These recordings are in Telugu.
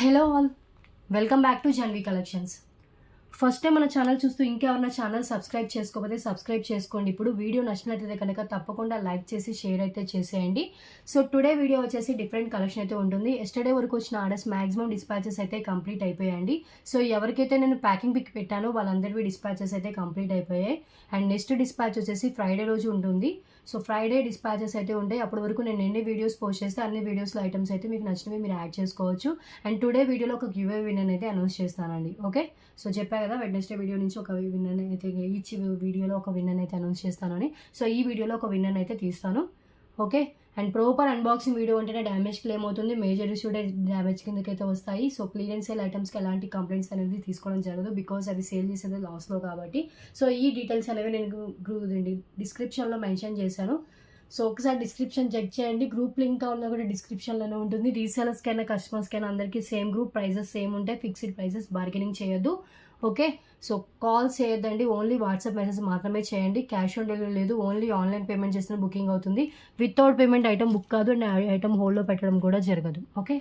Hello all, welcome back to Janvi collections. First time మన ఛానల్ చూస్తూ ఇంకెవరైనా ఛానల్ సబ్స్క్రైబ్ చేసుకోకపోతే సబ్స్క్రైబ్ చేసుకోండి. ఇప్పుడు వీడియో నచ్చినట్లయితే కనుక తప్పకుండా లైక్ చేసి షేర్ అయితే చేసేయండి. సో టుడే వీడియో వచ్చేసి డిఫరెంట్ కలెక్షన్ అయితే ఉంటుంది. ఎస్టర్డే వరకు వచ్చిన ఆర్డర్స్ మాక్సిమం డిస్పాచెస్ అయితే కంప్లీట్ అయిపోయాయండి. సో ఎవరికైతే నేను ప్యాకింగ్ పిక్ పెట్టానో వాళ్ళందరివి డిస్పాచెస్ అయితే కంప్లీట్ అయిపోయాయి. అండ్ నెక్స్ట్ డిస్పాచ్ వచ్చేసి ఫ్రైడే రోజు ఉంటుంది. సో ఫ్రైడే డిస్పాచెస్ అయితే ఉంటాయి. అప్పటి వరకు నేను ఎన్ని వీడియోస్ పోస్ట్ చేస్తే అన్ని వీడియోస్లో ఐటమ్స్ అయితే మీకు నచ్చినవి మీరు యాడ్ చేసుకోవచ్చు. అండ్ టుడే వీడియోలో ఒక గివ్ అవే విన్నర్ అయితే అనౌన్స్ చేస్తానండి. ఓకే, సో చెప్పా కదా వెడ్నెస్డే వీడియో నుంచి ఒక విన్నర్ అయితే ఈచ్ వీడియోలో ఒక విన్నర్ అయితే అనౌన్స్ చేస్తానని. సో ఈ వీడియోలో ఒక విన్నర్ అయితే తీస్తాను. Okay, and proper unboxing video అంటేనే డ్యామేజ్ క్లెయిమ్ అవుతుంది. మేజర్ ఇష్యూ డ్యామేజ్ కిందకైతే వస్తాయి. సో క్లియరెన్స్ సేల్ ఐటమ్స్కి ఎలాంటి కంప్లైంట్స్ అనేది తీసుకోవడం జరగదు, బికాస్ అవి సేల్ చేసేది లాస్లో కాబట్టి. సో ఈ డీటెయిల్స్ అనేవి నేను డిస్క్రిప్షన్లో మెన్షన్ చేశాను. సో ఒకసారి డిస్క్రిప్షన్ చెక్ చేయండి. గ్రూప్ లింక్ ఉన్న కూడా డిస్క్రిప్షన్లోనే ఉంటుంది. రీసెలర్స్కైనా కస్టమర్స్కైనా అందరికీ సేమ్ గ్రూప్, ప్రైజెస్ సేమ్ ఉంటాయి. ఫిక్స్డ్ ప్రైజెస్, బార్గెనింగ్ చేయొద్దు. ఓకే, సో కాల్స్ చేయొద్దండి, ఓన్లీ వాట్సాప్ మెసేజ్ మాత్రమే చేయండి. క్యాష్ ఆన్ డెలివరీ లేదు, ఓన్లీ ఆన్లైన్ పేమెంట్ చేసిన బుకింగ్ అవుతుంది. వితౌట్ పేమెంట్ ఐటమ్ బుక్ కాదు అండ్ ఐటమ్ హోల్డ్లో పెట్టడం కూడా జరగదు. ఓకే,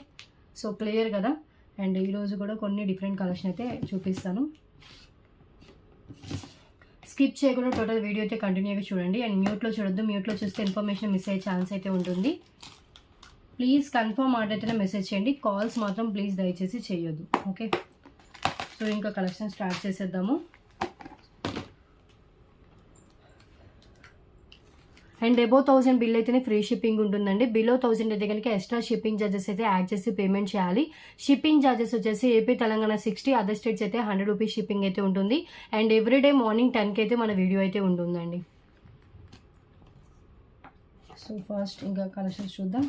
సో క్లియర్ కదా. అండ్ ఈరోజు కూడా కొన్ని డిఫరెంట్ కలెక్షన్ అయితే చూపిస్తాను. స్కిప్ చేయకుండా టోటల్ వీడియో అయితే కంటిన్యూగా చూడండి. అండ్ మ్యూట్లో చూడొద్దు, మ్యూట్లో చూస్తే ఇన్ఫర్మేషన్ మిస్ అయ్యే ఛాన్స్ అయితే ఉంటుంది. ప్లీజ్ కన్ఫర్మ్ ఆర్డర్ అయితేనే మెసేజ్ చేయండి, కాల్స్ మాత్రం ప్లీజ్ దయచేసి చేయొద్దు. ఓకే, సో ఇంకా కలెక్షన్ స్టార్ట్ చేసేద్దాము. అండ్ అబౌవ్ 1000 బిల్ అయితేనే ఫ్రీ షిప్పింగ్ ఉంటుందండి. బిలో 1000 అయితే కనుక ఎక్స్ట్రా షిప్పింగ్ ఛార్జెస్ అయితే యాడ్ చేసి పేమెంట్ చేయాలి. షిప్పింగ్ ఛార్జెస్ వచ్చేసి ఏపీ, తెలంగాణ 60, అదర్ స్టేట్స్ అయితే 100 రూపీస్ షిప్పింగ్ అయితే ఉంటుంది. అండ్ ఎవ్రీడే మార్నింగ్ 10కి అయితే మన వీడియో అయితే ఉంటుందండి. సో ఫస్ట్ ఇంకా కలెక్షన్స్ చూద్దాం.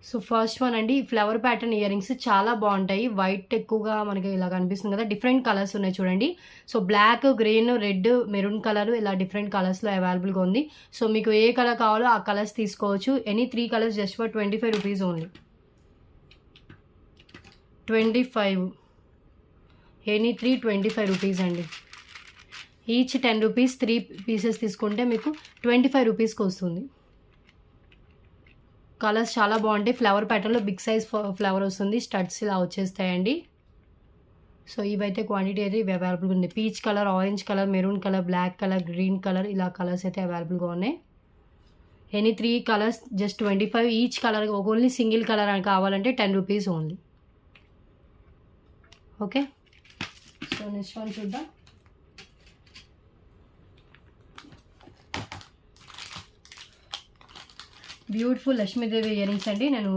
సో ఫస్ట్ వన్ అండి, ఫ్లవర్ ప్యాటర్న్ ఇయర్ రింగ్స్ చాలా బాగుంటాయి. వైట్ ఎక్కువగా మనకి ఇలా కనిపిస్తుంది కదా, డిఫరెంట్ కలర్స్ ఉన్నాయి చూడండి. So black, green, red, maroon colour ఇలా డిఫరెంట్ కలర్స్లో అవైలబుల్గా ఉంది. సో మీకు ఏ కలర్ కావాలో ఆ కలర్స్ తీసుకోవచ్చు. Any 3 colours just for 25 rupees only. 25, any 3 25 rupees అండి. ఈచ్ 10 రూపీస్, 3 పీసెస్ తీసుకుంటే మీకు 25 రూపీస్కి వస్తుంది. కలర్స్ చాలా బాగుంటాయి. ఫ్లవర్ ప్యాటర్న్లో బిగ్ సైజ్ ఫ్లవర్ వస్తుంది, స్టడ్స్ ఇలా వచ్చేస్తాయండి. సో ఇవైతే క్వాంటిటీ అయితే ఇవి అవైలబుల్గా ఉంది. Peach colour, orange colour, maroon colour, black colour, green colour ఇలా కలర్స్ అయితే అవైలబుల్గా ఉన్నాయి. Any 3 colours just 25. Each colour only single colour అని కావాలంటే 10 rupees only. Okay, so next one చూద్దాం. బ్యూటిఫుల్ లక్ష్మీదేవి ఇయర్ రింగ్స్ అండి. నేను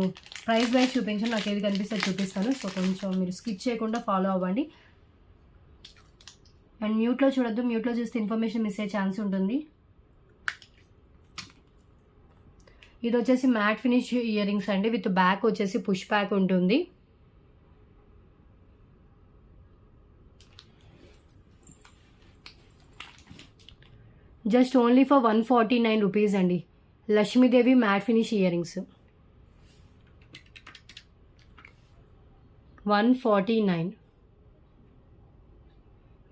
ప్రైస్ వైజ్ చూపించాను, నాకు ఏది కనిపిస్తే చూపిస్తాను. సో కొంచెం మీరు స్కిప్ చేయకుండా ఫాలో అవ్వండి. అండ్ మ్యూట్లో చూడొద్దు, మ్యూట్లో చూస్తే ఇన్ఫర్మేషన్ మిస్ అయ్యే ఛాన్స్ ఉంటుంది. ఇది వచ్చేసి మ్యాట్ ఫినిష్ ఇయర్ రింగ్స్ అండి. విత్ బ్యాక్ వచ్చేసి పుష్ బ్యాక్ ఉంటుంది. జస్ట్ ఓన్లీ ఫర్ 149 రూపీస్ అండి. Lakshmidevi matte finish earrings 149.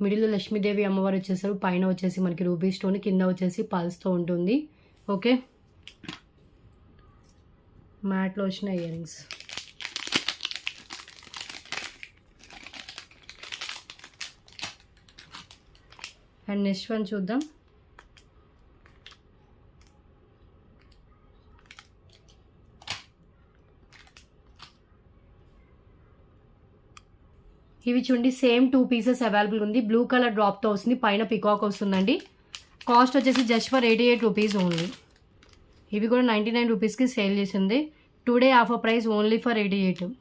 మిడిల్లో లక్ష్మీదేవి అమ్మవారు వచ్చేసారు. పైన వచ్చేసి మనకి రూబీ స్టోన్, కింద వచ్చేసి పల్స్తో ఉంటుంది. ఓకే, మ్యాట్లో వచ్చిన ear rings. And next one చూద్దాం. ఇవి చూడండి, సేమ్ 2 పీసెస్ అవైలబుల్ ఉంది. బ్లూ కలర్ డ్రాప్తో వస్తుంది, పైన పికాక్ వస్తుందండి. కాస్ట్ వచ్చేసి జస్ట్ ఫర్ 88 రూపీస్ ఓన్లీ. ఇవి కూడా 99 రూపీస్కి సేల్ చేసింది. Today offer price only for 88.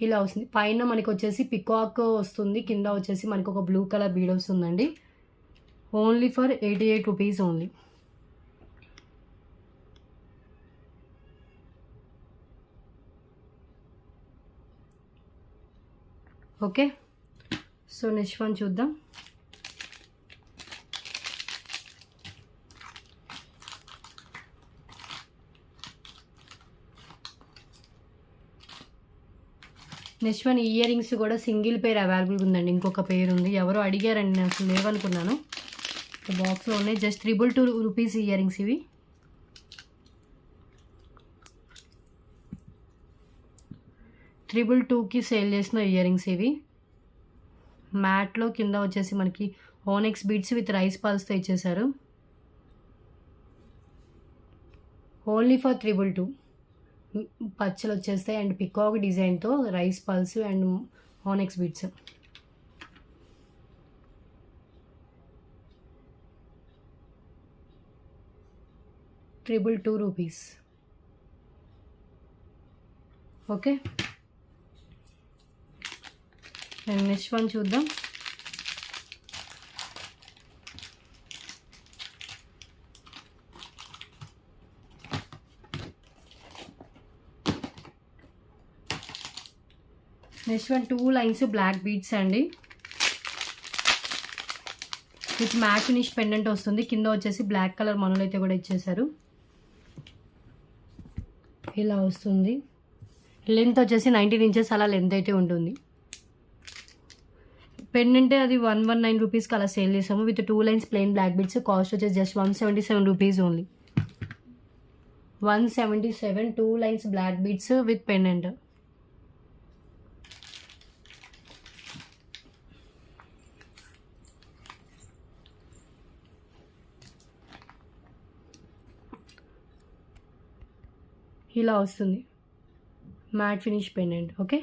ఇలా వస్తుంది. పైన మనకి వచ్చేసి పికాక్ వస్తుంది, కింద వచ్చేసి మనకు ఒక బ్లూ కలర్ బీడ్ వస్తుందండి. Only for 88 rupees only. Okay, so next one చూద్దాం. నెక్స్ట్ వన్ ఇయర్ రింగ్స్ కూడా సింగిల్ పేర్ అవైలబుల్గా ఉందండి. ఇంకొక పేరు ఉంది, ఎవరో అడిగారండి, నేను అసలు లేవనుకున్నాను. బాక్స్లో ఉన్నాయి. జస్ట్ 222 రూపీస్ ఇయర్ రింగ్స్ ఇవి. $222కి సేల్ చేసిన ఇయర్ రింగ్స్ ఇవి. మ్యాట్లో కింద వచ్చేసి మనకి ఓనెక్స్ బీడ్స్ విత్ రైస్ పల్స్తో ఇచ్చేసారు. Only for 222. పచ్చలు వచ్చేస్తాయి అండ్ పికాక్ డిజైన్తో rice pearls and onyx beads. ₹222. Okay, and next one చూద్దాం. Next one 2 lines black beads అండి, విత్ మ్యాట్ ఫినిష్ పెండెంట్ వస్తుంది. కింద వచ్చేసి బ్లాక్ కలర్ మనలు అయితే కూడా ఇచ్చేసారు. ఇలా వస్తుంది. లెంత్ వచ్చేసి 19 ఇంచెస్ అలా లెంత్ అయితే ఉంటుంది. పెండెంట్ అది 119 రూపీస్కి అలా సేల్ చేసాము with 2 lines plain black beads. Cost వచ్చేసి just 177 rupees only. 177, 2 lines black beads with pendant. ఇలా వస్తుంది matte finish pendant. Okay,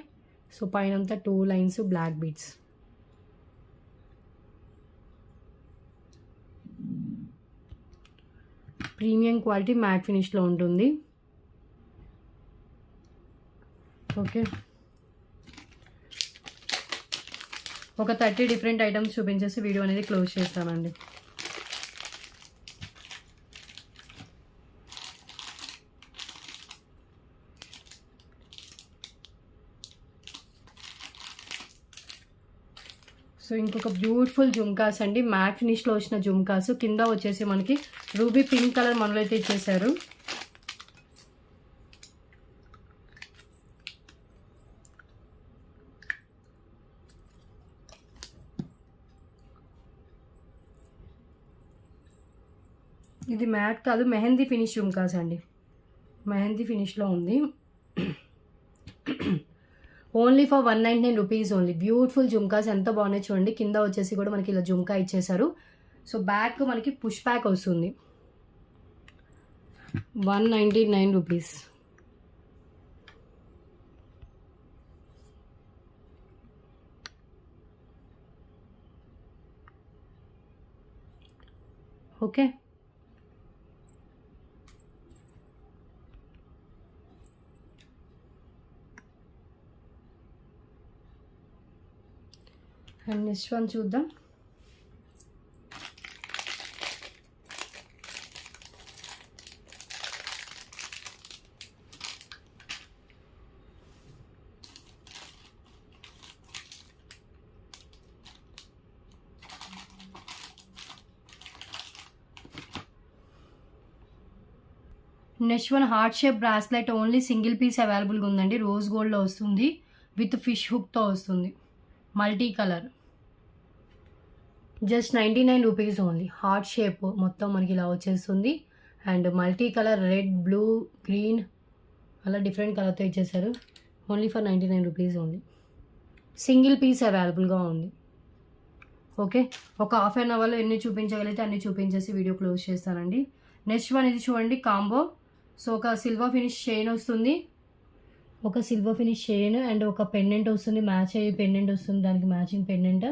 so పైన అంతా 2 lines black beads. Premium quality matte ఫినిష్లో ఉంటుంది. ఓకే, ఒక 30 డిఫరెంట్ ఐటమ్స్ చూపించేసి వీడియో అనేది క్లోజ్ చేస్తానండి. సో ఇంకొక బ్యూటిఫుల్ జుమ్కాస్ అండి, మ్యాట్ ఫినిష్లో వచ్చిన జుమ్కాస్. కింద వచ్చేసి మనకి రూబీ పింక్ కలర్ మనలో అయితే ఇచ్చేసారు. ఇది మ్యాట్ కాదు, మెహందీ ఫినిష్ జుమ్కాస్ అండి, మెహందీ ఫినిష్లో ఉంది. Only for 199 rupees only. Beautiful jhumkas ఎంత బాగున్నాయి చూడండి. కింద వచ్చేసి కూడా మనకి ఇలా జుమ్కా ఇచ్చేసారు. సో బ్యాక్ మనకి పుష్ బ్యాక్ వస్తుంది. 199 rupees. Okay, and next one చూద్దాం. Next one heart shape bracelet, only single piece అవైలబుల్గా ఉందండి. రోజ్ గోల్డ్లో వస్తుంది విత్ ఫిష్ హుక్తో వస్తుంది, multi colour. Just 99 rupees only. Heart shape మొత్తం మనకి ఇలా వచ్చేస్తుంది and multi colour red, blue, green అలా డిఫరెంట్ కలర్తో ఇచ్చేసారు. Only for 99 rupees only. Single piece అవైలబుల్గా ఉంది. ఓకే, ఒక హాఫ్ అన్ అవర్లో ఎన్ని చూపించగలిగితే అన్ని చూపించేసి వీడియో క్లోజ్ చేస్తానండి. నెక్స్ట్ వన్ ఇది చూడండి, కాంబో. సో ఒక సిల్వర్ ఫినిష్ చైన్ వస్తుంది, ఒక సిల్వర్ ఫినిష్ చైన్ అండ్ ఒక పెండెంట్ వస్తుంది, మ్యాచ్ అయ్యే పెండెంట్ వస్తుంది, దానికి matching pendant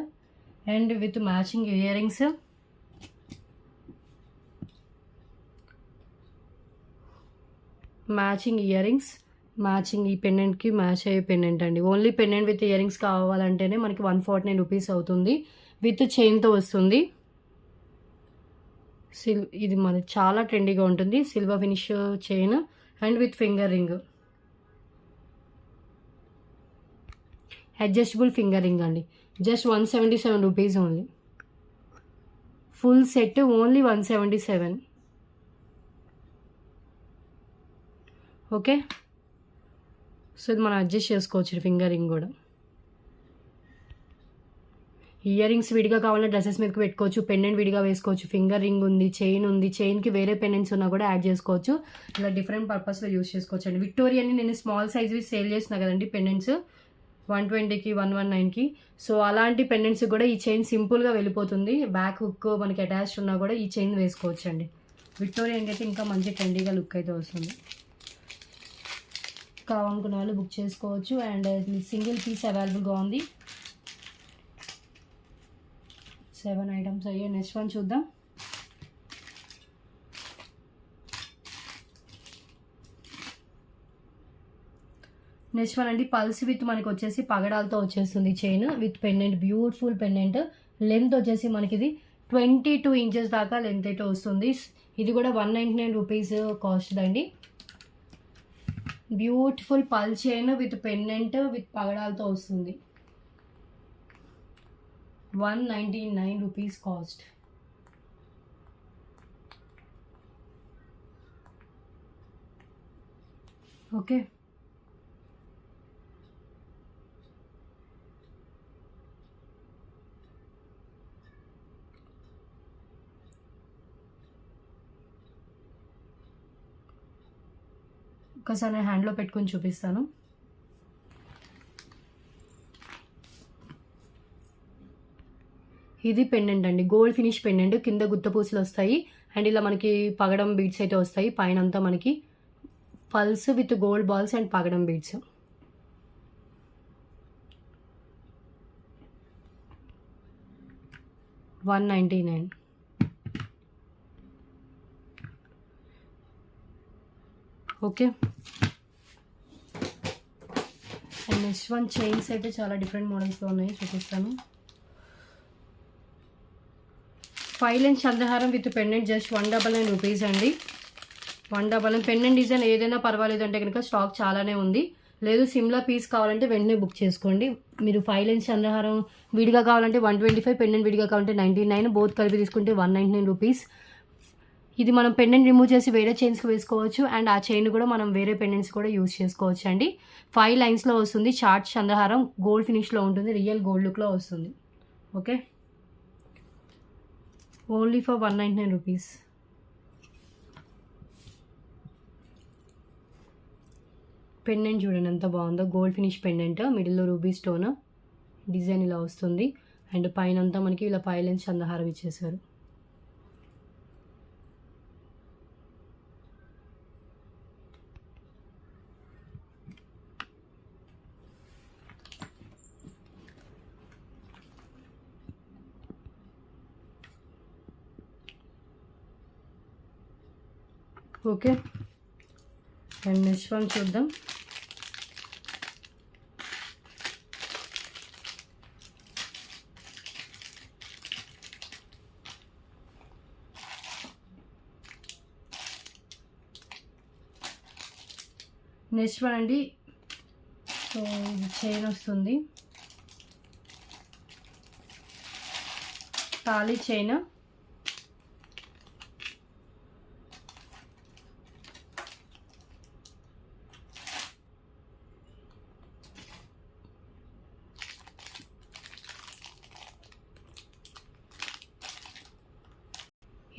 and with matching earrings. Matching earrings, matching ఈ పెండెంట్కి మ్యాచ్ అయ్యే పెండెంట్ అండి. Only pendant with earrings కావాలంటేనే మనకి 149 రూపీస్ అవుతుంది. విత్ చైన్తో వస్తుంది. ఇది మనకి చాలా ట్రెండీగా ఉంటుంది, silver finish chain and with finger ring, adjustable finger ring అండి. Just 177 rupees only. Full set only 177. Okay, so ఇది మనం అడ్జస్ట్ చేసుకోవచ్చు ఫింగర్ రింగ్ కూడా. ఇయర్ రింగ్స్ విడిగా కావాలంటే డ్రెస్సెస్ మీదకి పెట్టుకోవచ్చు, పెండెంట్ విడిగా వేసుకోవచ్చు, ఫింగర్ రింగ్ ఉంది, చైన్ ఉంది, చైన్కి వేరే పెండెంట్స్ ఉన్నా కూడా యాడ్ చేసుకోవచ్చు. ఇలా డిఫరెంట్ పర్పస్లో యూస్ చేసుకోవచ్చు అండి. విక్టోరియాని నేను స్మాల్ సైజ్వి సేల్ చేసిన కదండి పెండెంట్స్ 120కి 119కి. సో అలాంటి పెండెంట్స్ కూడా ఈ చైన్ సింపుల్గా వెళ్ళిపోతుంది. బ్యాక్ హుక్ మనకి అటాచ్డ్ ఉన్నా కూడా ఈ చైన్ వేసుకోవచ్చు అండి. విక్టోరియాకి అయితే ఇంకా మంచి ట్రెండీగా లుక్ అయితే వస్తుంది. కావాలనుకున్న వాళ్ళు బుక్ చేసుకోవచ్చు. అండ్ సింగిల్ పీస్ అవైలబుల్గా ఉంది. 7 ఐటమ్స్ అయ్యే. నెక్స్ట్ వన్ చూద్దాం. నెక్స్ట్ వన్ అండి పల్స్ విత్ మనకి వచ్చేసి పగడాలతో వచ్చేస్తుంది chain with pendant, beautiful pendant. Length వచ్చేసి మనకి ఇది 22 ఇంచెస్ దాకా లెంత్ అయితే వస్తుంది. ఇది కూడా 199 రూపీస్ కాస్ట్ అండి. బ్యూటిఫుల్ పల్ చైన్ విత్ పెండెంట్ విత్ పగడాలతో వస్తుంది. 199 రూపీస్ కాస్ట్. ఓకే, ఒకసారి నేను హ్యాండ్లో పెట్టుకొని చూపిస్తాను. ఇది పెండెంట్ అండి, గోల్డ్ ఫినిష్ పెండెంట్. కింద గుత్తపూసలు వస్తాయి అండ్ ఇలా మనకి పగడం బీడ్స్ అయితే వస్తాయి. పైన అంతా మనకి pearls with gold balls and పగడం beads. $199. Okay, and next one chains అయితే చాలా డిఫరెంట్ మోడల్స్లో ఉన్నాయి, చూపిస్తాను. 5 లైన్ చంద్రహారం విత్ పెండెంట్ జస్ట్ 199 రూపీస్ అండి. 199. పెండెంట్ డిజైన్ ఏదైనా పర్వాలేదు అంటే కనుక స్టాక్ చాలానే ఉంది. లేదు సిమ్లా పీస్ కావాలంటే వెంటనే బుక్ చేసుకోండి. మీరు 5 లైన్స్ చంద్రహారం విడిగా కావాలంటే 125, పెండెంట్ విడిగా కావాలంటే 99, బోత్ కలిపి తీసుకుంటే 199 రూపీస్. ఇది మనం పెండెంట్ రిమూవ్ చేసి వేరే చైన్స్కి వేసుకోవచ్చు అండ్ ఆ చైన్ కూడా మనం వేరే పెండెంట్స్ కూడా యూస్ చేసుకోవచ్చు అండి. 5 లైన్స్లో వస్తుంది. చార్ట్ చంద్రహారం గోల్డ్ ఫినిష్లో ఉంటుంది, రియల్ గోల్డ్ లుక్లో వస్తుంది. Okay, only for 199 rupees. Pendant చూడండి ఎంత బాగుందో, గోల్డ్ ఫినిష్ పెండెంట్, మిడిల్లో రూబీ స్టోన్ డిజైన్ ఇలా వస్తుంది అండ్ పైన అంతా మనకి ఇలా 5 లైన్స్ చంద్రహారం ఇచ్చేసారు. ఓకే, అండ్ నెక్స్ట్ వన్ చూద్దాం. నెక్స్ట్ వన్ అండి, సో ఇది చైన్ వస్తుంది, తాళి చైన్.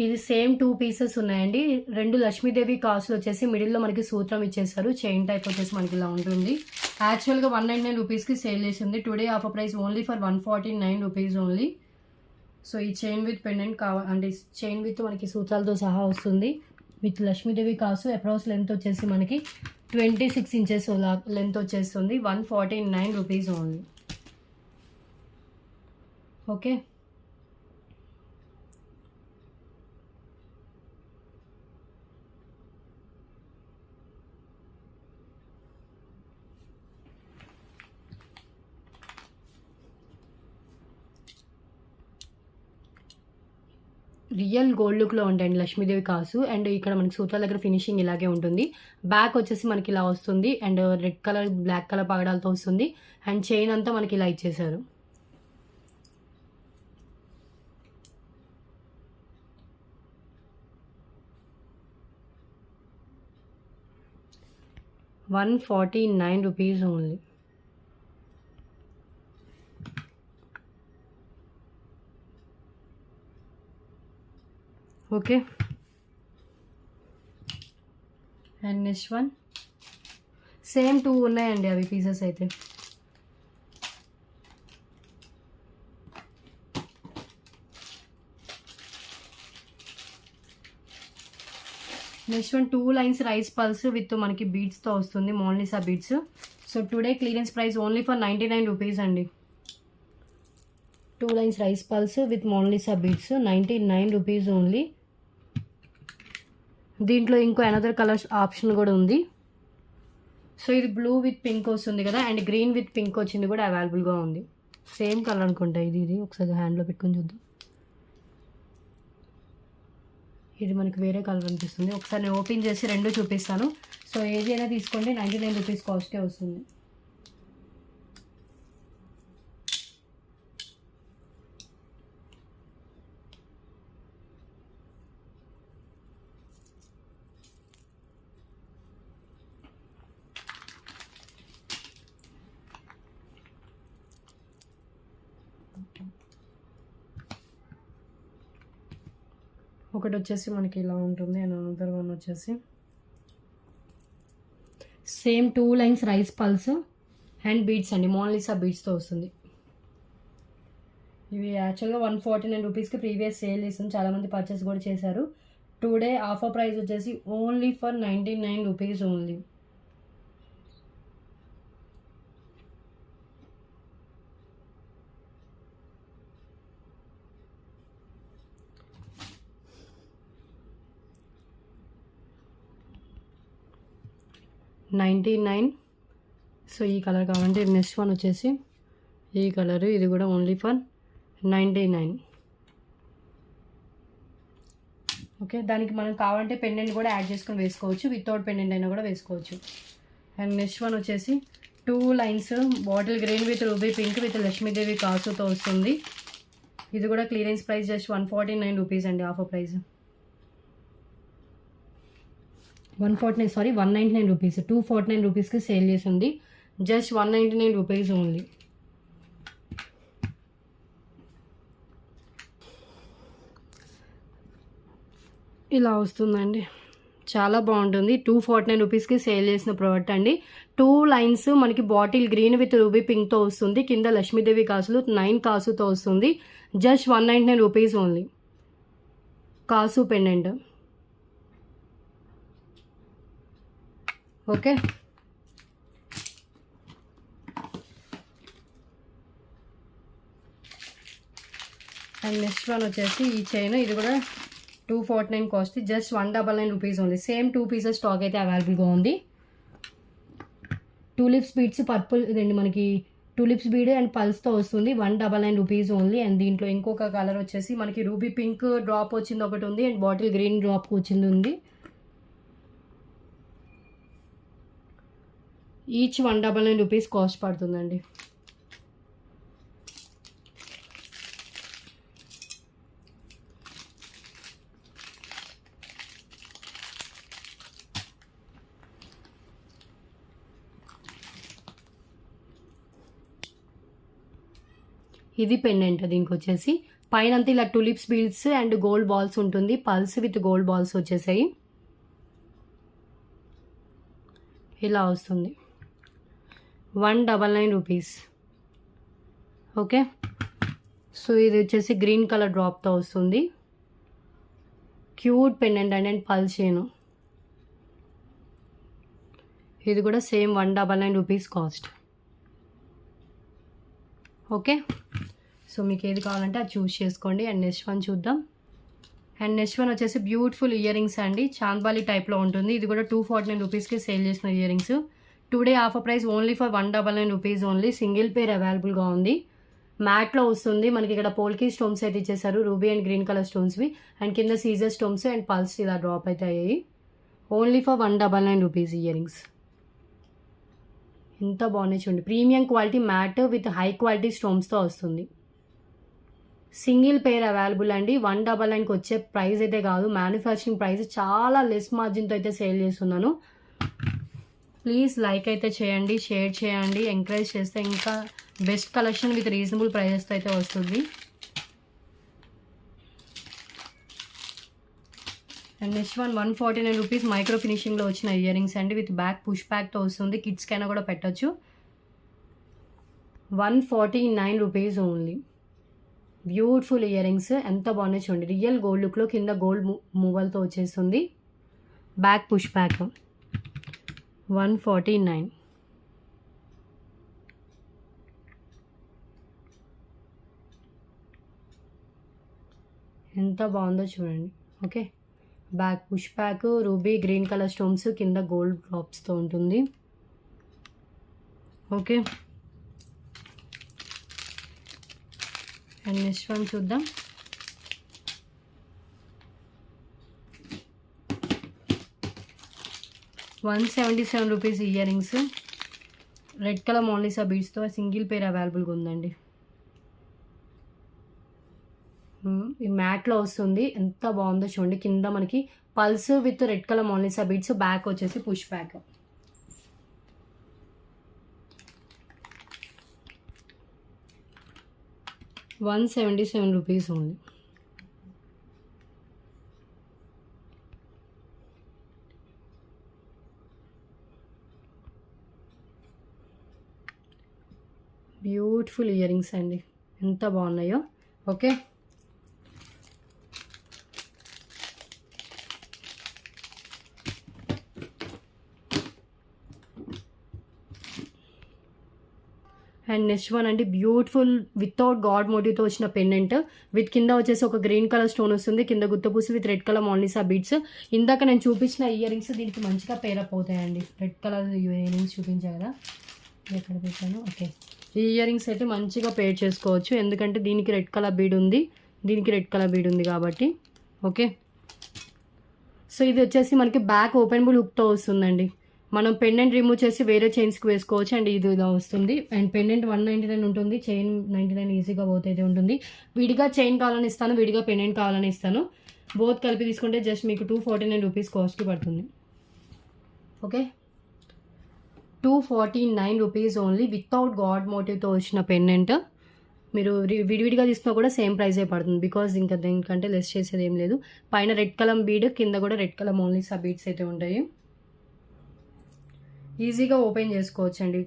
ఇది సేమ్ 2 పీసెస్ ఉన్నాయండి. 2 లక్ష్మీదేవి కాసులు వచ్చేసి మిడిల్లో మనకి సూత్రం ఇచ్చేసారు. చైన్ టైప్ వచ్చేసి మనకి ఇలా ఉంటుంది. యాక్చువల్గా 199 రూపీస్కి సేల్ చేసింది. Today offer price only for 149 rupees only. So ఈ చైన్ విత్ పెండెంట్ అంటే చైన్ విత్ మనకి సూత్రాలతో సహా వస్తుంది విత్ లక్ష్మీదేవి కాసు. అప్రాక్స్ లెంత్ వచ్చేసి మనకి 26 ఇంచెస్ లెంత్ వచ్చేస్తుంది. 149 rupees only. Okay, real gold లుక్లో ఉంటాయండి లక్ష్మీదేవి కాసు. అండ్ ఇక్కడ మనకి సూత్రాల దగ్గర ఫినిషింగ్ ఇలాగే ఉంటుంది. బ్యాక్ వచ్చేసి మనకి ఇలా వస్తుంది and red colour black colour పగడాలతో వస్తుంది అండ్ చైన్ అంతా మనకి ఇలా ఇచ్చేసారు. 149 rupees only. Okay, and next one same 2 ఉన్నాయండి అవి పీసెస్ అయితే. Next one 2 lines rice pearls with మనకి బీడ్స్తో వస్తుంది, Mona Lisa beads. So today clearance price only for 99 rupees అండి. 2 lines rice pearls with Mona Lisa beads 99 rupees only. దీంట్లో ఇంకో అనదర్ కలర్ ఆప్షన్ కూడా ఉంది. సో ఇది బ్లూ విత్ పింక్ వస్తుంది కదా, అండ్ గ్రీన్ విత్ పింక్ వచ్చింది కూడా అవైలబుల్గా ఉంది. సేమ్ కలర్ అనుకుంటా ఇది ఒకసారి హ్యాండ్లో పెట్టుకొని చూద్దాం. ఇది మనకి వేరే కలర్ అనిపిస్తుంది. ఒకసారి నేను ఓపెన్ చేసి రెండు చూపిస్తాను. సో ఏదైనా తీసుకోండి, 99 రూపీస్ కాస్టే వస్తుంది. ఒకటి వచ్చేసి మనకి ఇలా ఉంటుంది, అండ్ అనదర్ వన్ వచ్చేసి same 2 lines rice pearls and beads అండి, మోనాలిసా బీడ్స్తో వస్తుంది. ఇవి యాక్చువల్గా 149 రూపీస్కి ప్రీవియస్ సేల్ చేస్తుంది, చాలామంది పర్చేస్ కూడా చేశారు. టుడే ఆఫర్ ప్రైస్ వచ్చేసి only for 99 rupees only. $99. So ఈ కలర్ కావాలంటే నెక్స్ట్ వన్ వచ్చేసి ఈ కలర్, ఇది కూడా ఓన్లీ ఫర్ 99. ఓకే, దానికి మనం కావాలంటే పెండెంట్ కూడా యాడ్ చేసుకొని వేసుకోవచ్చు, వితౌట్ పెండెంట్ అయినా కూడా వేసుకోవచ్చు. అండ్ నెక్స్ట్ వన్ వచ్చేసి 2 lines bottle green with ruby pink with Lakshmidevi కాసుతో వస్తుంది. ఇది కూడా క్లియరెన్స్ ప్రైస్ జస్ట్ 149 రూపీస్ అండి, ఆఫర్ ప్రైస్ 199 రూపీస్. 249 రూపీస్కి సేల్ చేసింది, జస్ట్ 199 రూపీస్ ఓన్లీ. ఇలా వస్తుందండి, చాలా బాగుంటుంది. 249 రూపీస్కి సేల్ చేసిన ప్రోడక్ట్ అండి. 2 లైన్స్ మనకి బాటిల్ గ్రీన్ విత్ రూబీ పింక్తో వస్తుంది, కింద లక్ష్మీదేవి కాసులు 9 కాసుతో వస్తుంది, జస్ట్ 199 రూపీస్ ఓన్లీ. కాసు pendant. Okay, and next one వచ్చేసి ఈ చైన్, ఇది కూడా 249 cost, just 199 rupees only. Same 2 pieces stock అయితే అవైలబుల్గా ఉంది. టూలిప్స్ బీడ్స్ పర్పుల్ ఇదండి, మనకి టూలిప్స్ బీడ్ అండ్ పల్స్తో వస్తుంది, 199 రూపీస్ ఓన్లీ. అండ్ దీంట్లో ఇంకొక కలర్ వచ్చేసి మనకి రూబీ పింక్ డ్రాప్ వచ్చింది ఒకటి ఉంది, అండ్ బాటిల్ గ్రీన్ డ్రాప్ వచ్చింది ఉంది. ఈచ్ 199 రూపీస్ కాస్ట్ పడుతుందండి. ఇది పెండెంట్, దీనికి వచ్చేసి పైన అంతా ఇలా tulips beads and gold balls ఉంటుంది, పల్స్ విత్ గోల్డ్ బాల్స్ వచ్చేసాయి, ఇలా వస్తుంది, 199 రూపీస్. ఓకే, సో ఇది వచ్చేసి గ్రీన్ కలర్ డ్రాప్తో వస్తుంది, cute pendant and pulse chain. ఇది కూడా same 199 rupees cost. Okay, so మీకు ఏది కావాలంటే అది చూస్ చేసుకోండి. అండ్ నెక్స్ట్ వన్ చూద్దాం. అండ్ నెక్స్ట్ వన్ వచ్చేసి బ్యూటిఫుల్ ఇయర్ రింగ్స్ అండి, చాంద్బాలి టైప్లో ఉంటుంది. ఇది కూడా 249 రూపీస్కి సేల్ చేసిన ear rings. Today offer price only for 199 rupees only. Single pair అవైలబుల్గా ఉంది, మ్యాట్లో వస్తుంది. మనకి ఇక్కడ పోల్కీ స్టోన్స్ అయితే ఇచ్చేసారు, రూబీ అండ్ గ్రీన్ కలర్ స్టోన్స్వి, అండ్ కింద సీజర్ స్టోన్స్ అండ్ పల్స్ ఇలా డ్రాప్ అయితే అయ్యాయి. Only for 199 rupees earrings. ఎంత బాగున్నాయి చూడండి, premium quality matte with high quality స్టోన్స్తో వస్తుంది. సింగిల్ పేర్ అవైలబుల్ అండి. 199కి వచ్చే ప్రైస్ అయితే కాదు, మ్యానుఫ్యాక్చరింగ్ ప్రైస్ చాలా లెస్ మార్జిన్తో అయితే సేల్ చేస్తున్నాను. ప్లీజ్ లైక్ అయితే చేయండి, షేర్ చేయండి. ఎంకరేజ్ చేస్తే ఇంకా బెస్ట్ కలెక్షన్ విత్ రీజనబుల్ ప్రైజెస్తో అయితే వస్తుంది. అండ్ నెక్స్ట్ 149 రూపీస్ మైక్రో ఫినిషింగ్లో వచ్చిన ఇయర్ రింగ్స్ అండి. విత్ బ్యాక్ పుష్ బ్యాక్తో వస్తుంది. కిడ్స్కైనా కూడా పెట్టచ్చు. 149 rupees only. Beautiful earrings ఎంత బాగున్నాయి చూడండి. రియల్ గోల్డ్ లుక్లో కింద గోల్డ్ మూవల్తో వచ్చేస్తుంది. Back push back 149. ఎంత బాగుందో చూడండి. Okay, back push back, ruby green colour stones, కింద గోల్డ్ డ్రాప్స్తో ఉంటుంది. ఓకే, అండ్ నెక్స్ట్ వన్ చూద్దాం. ₹177 earrings, red colour Mona Lisa బీడ్స్తో సింగిల్ పేర్ అవైలబుల్గా ఉందండి. ఈ మ్యాట్లో వస్తుంది. ఎంత బాగుందో చూడండి. కింద మనకి pearls with red colour Mona Lisa beads, back వచ్చేసి push back. ₹177 only. Beautiful earrings అండి, ఎంత బాగున్నాయో. ఓకే, అండ్ నెక్స్ట్ వన్ అండి, బ్యూటిఫుల్ వితౌట్ గాడ్ మోటివ్తో వచ్చిన పెండెంట్ విత్ కింద వచ్చేసి ఒక గ్రీన్ కలర్ స్టోన్ వస్తుంది. కింద గుత్తపూసి with red colour Mona Lisa beads. ఇందాక నేను చూపించిన ఇయర్ రింగ్స్ దీనికి మంచిగా పేరప్ అవుతాయండి. రెడ్ కలర్ ఇయర్ రింగ్స్ చూపించా కదా, ఎక్కడ పెట్టాను. ఓకే, ఈ ఇయర్ రింగ్స్ అయితే మంచిగా పేర్ చేసుకోవచ్చు. ఎందుకంటే దీనికి రెడ్ కలర్ బీడ్ ఉంది, దీనికి రెడ్ కలర్ బీడ్ ఉంది కాబట్టి. ఓకే, సో ఇది వచ్చేసి మనకి బ్యాక్ ఓపెనబుల్ హుక్తో వస్తుందండి. మనం పెండెంట్ రిమూవ్ చేసి వేరే చైన్స్కి వేసుకోవచ్చు. అండ్ ఇది ఇలా వస్తుంది. అండ్ పెండెంట్ 199 ఉంటుంది, చైన్ 99 ఈజీగా బోత్ అయితే ఉంటుంది. విడిగా చైన్ కావాలని ఇస్తాను, విడిగా పెండెంట్ కావాలని ఇస్తాను. బోత్ కలిపి తీసుకుంటే జస్ట్ మీకు ₹249 కాస్ట్కి పడుతుంది. ఓకే, ₹249 ఓన్లీ వితౌట్ గాడ్ మోటివ్తో వచ్చిన పెండెంట్. మీరు విడివిడిగా తీసుకున్నా కూడా సేమ్ ప్రైజే పడుతుంది. బికాజ్ ఇంకా దీనికంటే లెస్ చేసేది ఏం లేదు. పైన రెడ్ కలర్ బీడ్, కింద కూడా రెడ్ కలర్ మోనాలిసా బీడ్స్ అయితే ఉంటాయి. ఈజీగా ఓపెన్ చేసుకోవచ్చు అండి,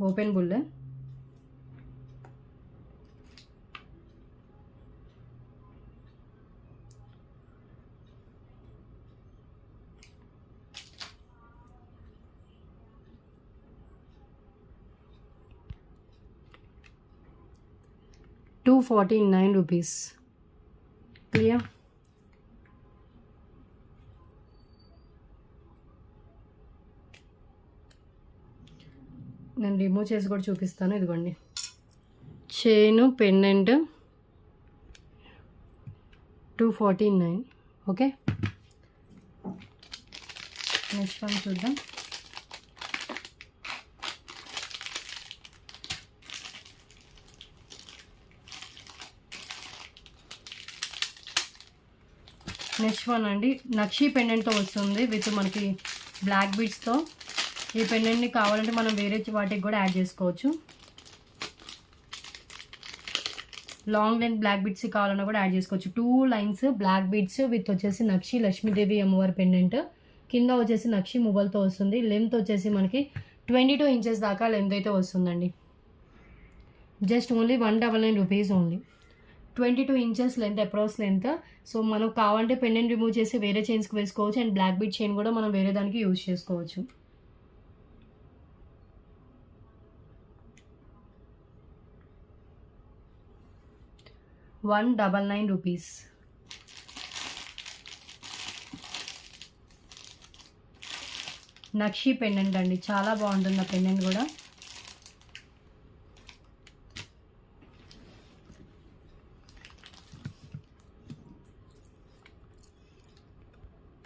ఓపెన్ బుల్. ₹249 క్లియర్. నేను రిమూవ్ చేసి కూడా చూపిస్తాను. ఇదిగోండి, chain pendant 249. Okay, next one చూద్దాం. నెక్స్ట్ వన్ అండి, నక్షీ పెండెంట్తో వస్తుంది విత్ మనకి బ్లాక్ బీడ్స్తో. ఈ పెండెంట్ని కావాలంటే మనం వేరే వాటికి కూడా యాడ్ చేసుకోవచ్చు. లాంగ్ లెంత్ బ్లాక్ బీడ్స్ కావాలన్నా కూడా యాడ్ చేసుకోవచ్చు. 2 లైన్స్ బ్లాక్ బీడ్స్ విత్ వచ్చేసి నక్షి లక్ష్మీదేవి అమ్మవారి పెండెంట్. కింద వచ్చేసి నక్షి మువ్వలతో వస్తుంది. లెంత్ వచ్చేసి మనకి 22 ఇంచెస్ దాకా లెంత్ అయితే వస్తుందండి. Just only ₹199 only. 22 inches length, approx length. So మనం కావాలంటే పెండెంట్ రిమూవ్ చేసి వేరే చైన్స్కి వేసుకోవచ్చు. అండ్ బ్లాక్ బీడ్ చైన్ కూడా మనం వేరే దానికి యూజ్ చేసుకోవచ్చు. ₹199. నక్షి పెండెంట్ అండి, చాలా బాగుంటుంది ఆ పెండెంట్ కూడా.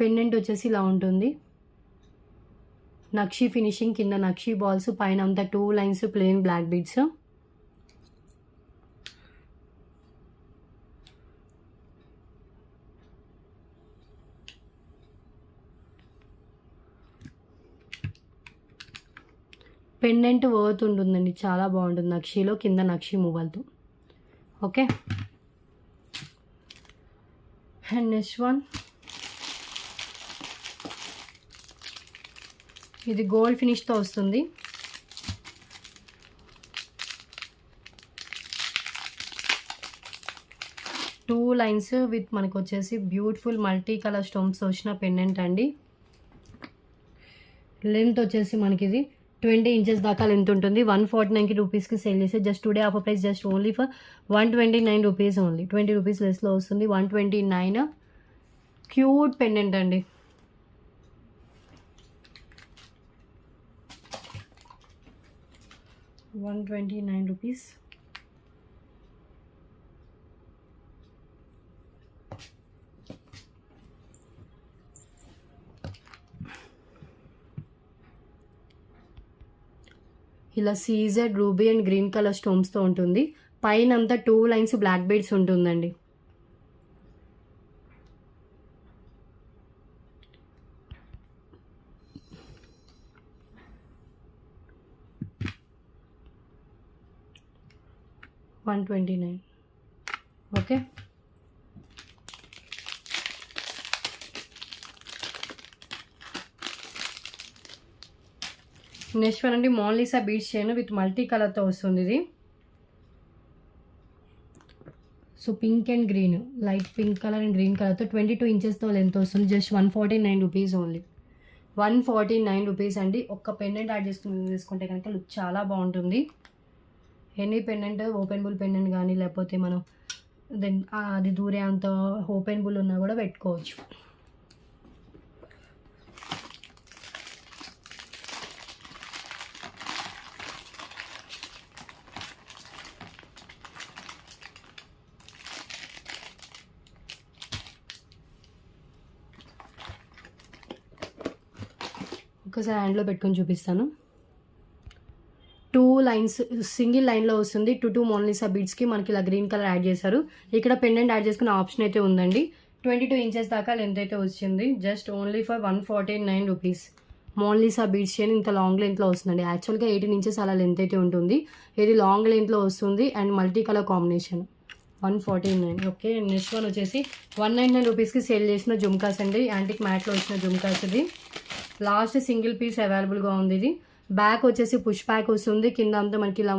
పెండెంట్ వచ్చేసి ఇలా ఉంటుంది. నక్షి ఫినిషింగ్, కింద నక్షి బాల్స్, పైన అంతా 2 lines plain black beads. Pendant worth ఉంటుందండి, చాలా బాగుంటుంది. నక్షీలో కింద నక్షి మువ్వలతో. ఓకే, అండ్ నెక్స్ట్ వన్ ఇది గోల్డ్ ఫినిష్తో వస్తుంది. టూ లైన్స్ విత్ మనకు వచ్చేసి బ్యూటిఫుల్ మల్టీ కలర్ స్టోన్స్ వచ్చిన పెండెంట్ అండి. లెంత్ వచ్చేసి మనకి ఇది 20 ఇంచెస్ దాకా లెంత్ ఉంటుంది. 149 రూపీస్కి సేల్ చేస్తే just today offer price just only for 129 rupees only. 20 rupees లెస్లో వస్తుంది. 129. క్యూట్ పెండెంట్ అండి. ₹129. ఇలా CZ ruby and green colour స్టోన్స్తో ఉంటుంది. పైన అంతా 2 లైన్స్ బ్లాక్ బీడ్స్ ఉంటుందండి. $129. ఓకే, నెక్స్ట్ వన్ అండి Mona Lisa beads chain with multi కలర్తో వస్తుంది. ఇది so pink and green, light pink colour and green కలర్తో 22 ఇంచెస్తో లెంత్ వస్తుంది. Just 149 rupees only. 149 రూపీస్ అండి. ఒక్క పెండెంట్ యాడ్ చేసుకుంటే కనుక లుక్ చాలా బాగుంటుంది. Any pendant, open bull pendant కానీ లేకపోతే మనం అది దూరే అంత ఓపెన్ బుల్ ఉన్నా కూడా పెట్టుకోవచ్చు. ఒకసారి హ్యాండ్లో పెట్టుకొని చూపిస్తాను. 2 లైన్స్ సింగిల్ లైన్లో వస్తుంది. 2 మోనాలిసా బీడ్స్కి మనకి ఇలా గ్రీన్ కలర్ యాడ్ చేశారు. ఇక్కడ పెండెంట్ యాడ్ చేసుకునే ఆప్షన్ అయితే ఉందండి. 22 ఇంచెస్ దాకా లెంత్ అయితే వచ్చింది. Just only for 149 rupees. Mona Lisa beads chain ఇంత లాంగ్ లెంత్లో వస్తుందండి. యాక్చువల్గా 18 ఇంచెస్ అలా లెంత్ అయితే ఉంటుంది. ఇది లాంగ్ లెంత్లో వస్తుంది and multi colour combination. 149. Okay, next one వచ్చేసి 199 రూపీస్కి సేల్ చేసిన జుమ్కాస్ అండి. యాంటిక్ మ్యాట్లో వచ్చిన జుమ్కాస్. ఇది లాస్ట్ సింగిల్ పీస్ అవైలబుల్గా ఉంది. ఇది బ్యాక్ వచ్చేసి పుష్ బ్యాక్ వస్తుంది. కింద అంతా మనకి ఇలా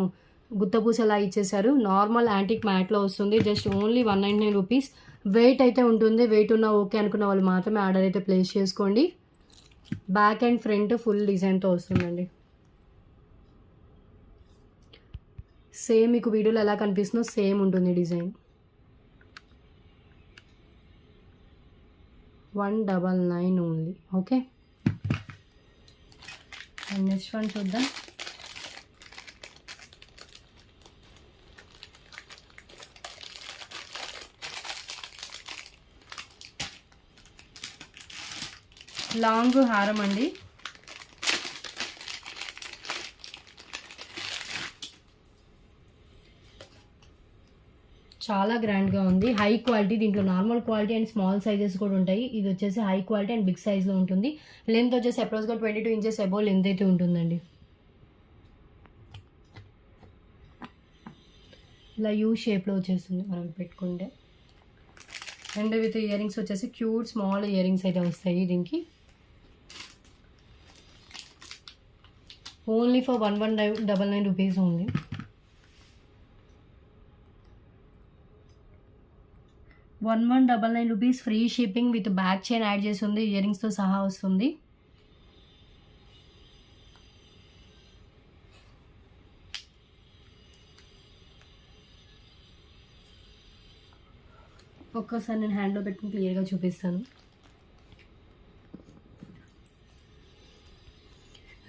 గుత్తపూస అలా ఇచ్చేసారు. నార్మల్ యాంటిక్ మ్యాట్లో వస్తుంది. Just only 199 rupees. వెయిట్ అయితే ఉంటుంది. వెయిట్ ఉన్నా ఓకే అనుకున్న వాళ్ళు మాత్రమే ఆర్డర్ అయితే ప్లేస్ చేసుకోండి. బ్యాక్ అండ్ ఫ్రంట్ ఫుల్ డిజైన్తో వస్తుందండి. సేమ్ మీకు వీడియోలో ఎలా కనిపిస్తుందో సేమ్ ఉంటుంది design. 199 only. Okay, and next one చూద్దాం. లాంగ్ హారం అండి. చాలా గ్రాండ్గా ఉంది. High quality. దీంట్లో normal quality and small sizes కూడా ఉంటాయి. ఇది వచ్చేసి హై క్వాలిటీ అండ్ బిగ్ సైజ్లో ఉంటుంది. లెంత్ వచ్చేసి అప్రోక్స్గా 22 ఇంచెస్ అబోవ్ లెంత్ అయితే ఉంటుందండి. ఇలా యూ షేప్లో వచ్చేస్తుంది మనం పెట్టుకుంటే. అండ్ విత్ ఇయర్ రింగ్స్ వచ్చేసి క్యూట్ స్మాల్ ఇయర్ రింగ్స్ అయితే వస్తాయి దీనికి. Only for 1199 rupees only. ₹1199 free shipping with back chain add చేసి ఉంది. ఇయర్ రింగ్స్తో సహా వస్తుంది. ఒక్కసారి నేను హ్యాండ్లో పెట్టుకుని క్లియర్గా చూపిస్తాను.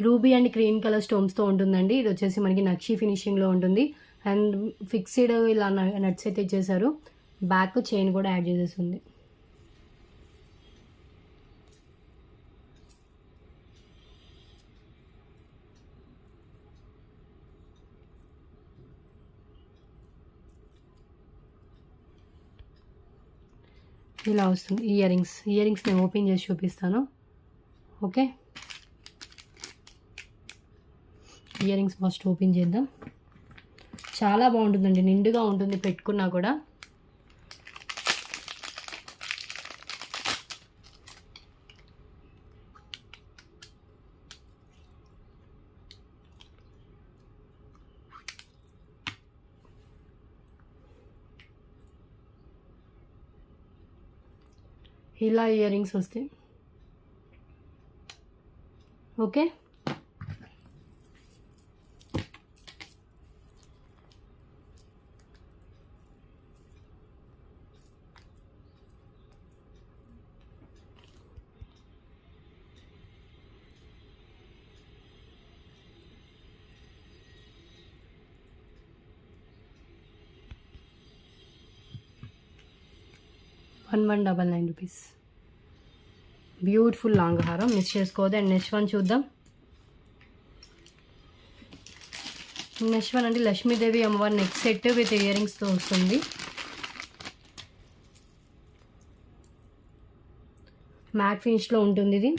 రూబీ అండ్ క్రీమ్ కలర్ స్టోన్స్తో ఉంటుందండి. ఇది వచ్చేసి మనకి నక్షి ఫినిషింగ్లో ఉంటుంది. అండ్ ఫిక్స్డ్ ఇలా నట్స్ అయితే ఇచ్చేసారు. బ్యాక్ చైన్ కూడా యాడ్ చేసేస్తుంది. ఇలా వస్తుంది ఇయర్ రింగ్స్. ఇయర్ రింగ్స్ నేను ఓపెన్ చేసి చూపిస్తాను. Okay, ear rings first open చేద్దాం. చాలా బాగుంటుందండి, నిండుగా ఉంటుంది పెట్టుకున్నా కూడా. ఇలా ఇయర్ రింగ్స్ వస్తాయి. ఓకే, ₹1199. బ్యూటిఫుల్ లాంగ్ హారం, మిస్ చేసుకోవద్దు. అండ్ నెక్స్ట్ వన్ చూద్దాం. నెక్స్ట్ వన్ అంటే లక్ష్మీదేవి అమ్మవారి నెక్ సెట్ విత్ ఇయర్ రింగ్స్తో వస్తుంది. మ్యాట్ ఫినిష్లో ఉంటుంది. ఇది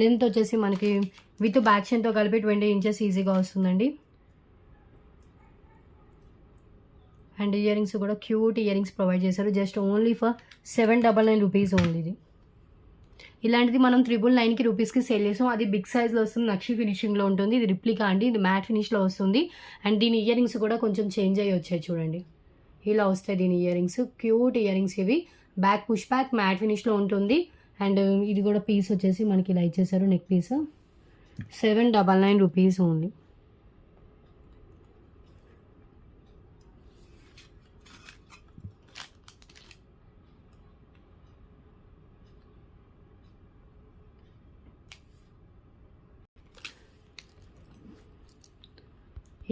లెంత్ వచ్చేసి మనకి విత్ బ్యాక్ చైన్తో కలిపి 20 ఇంచెస్ ఈజీగా వస్తుందండి. అండ్ ఇయర్ రింగ్స్ కూడా క్యూట్ ఇయర్ రింగ్స్ ప్రొవైడ్ చేశారు. Just only for ₹799 only. ఇది ఇలాంటిది మనం ₹999కి సేల్ చేసాం. అది బిగ్ సైజ్లో వస్తుంది, నక్షి ఫినిషింగ్లో ఉంటుంది. ఇది రిప్లికా అండి, ఇది మ్యాట్ ఫినిష్లో వస్తుంది. అండ్ దీని ఇయర్ రింగ్స్ కూడా కొంచెం చేంజ్ అయ్యి వచ్చాయి చూడండి, ఇలా వస్తాయి దీని ear rings. Cute ear rings ఇవి. బ్యాక్ పుష్ బ్యాక్ మ్యాట్ ఫినిష్లో ఉంటుంది. అండ్ ఇది కూడా పీస్ వచ్చేసి మనకి ఇలా ఇచ్చేసారు, నెక్ పీస్. ₹799 ఓన్లీ.